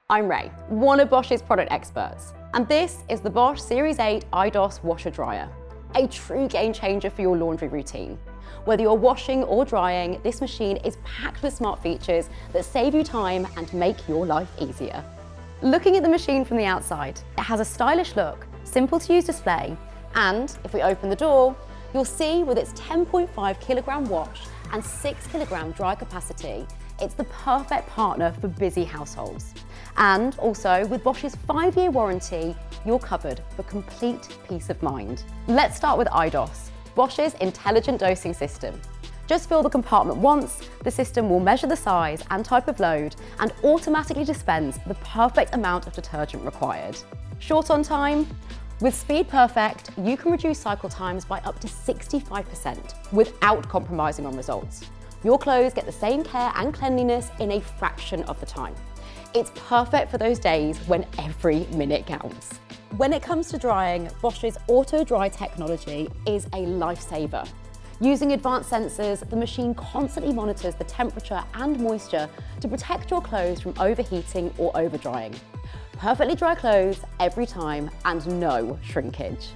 I'm Ray, one of Bosch's product experts, and this is the Bosch Series 8 iDOS Washer Dryer, a true game changer for your laundry routine. Whether you're washing or drying, this machine is packed with smart features that save you time and make your life easier. Looking at the machine from the outside, it has a stylish look, simple to use display, and if we open the door, you'll see with its 10.5 kilogram wash and 6 kilogram dry capacity, it's the perfect partner for busy households. And also, with Bosch's 5-year warranty, you're covered for complete peace of mind. Let's start with iDOS, Bosch's intelligent dosing system. Just fill the compartment once, the system will measure the size and type of load and automatically dispense the perfect amount of detergent required. Short on time? With Speed Perfect, you can reduce cycle times by up to 65% without compromising on results. Your clothes get the same care and cleanliness in a fraction of the time. It's perfect for those days when every minute counts. When it comes to drying, Bosch's AutoDry Technology is a lifesaver. Using advanced sensors, the machine constantly monitors the temperature and moisture to protect your clothes from overheating or overdrying. Perfectly dry clothes every time and no shrinkage.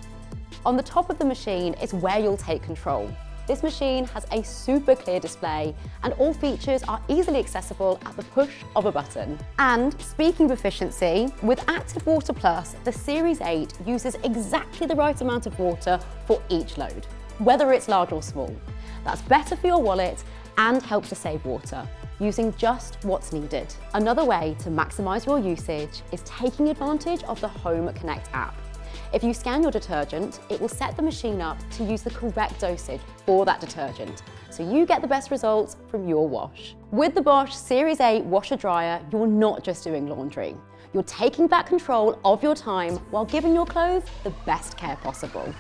On the top of the machine is where you'll take control. This machine has a super clear display and all features are easily accessible at the push of a button. And speaking of efficiency, with Active Water Plus, the Series 8 uses exactly the right amount of water for each load, whether it's large or small. That's better for your wallet and helps to save water, using just what's needed. Another way to maximize your usage is taking advantage of the Home Connect app. If you scan your detergent, it will set the machine up to use the correct dosage for that detergent, so you get the best results from your wash. With the Bosch Series 8 Washer Dryer, you're not just doing laundry. You're taking back control of your time while giving your clothes the best care possible.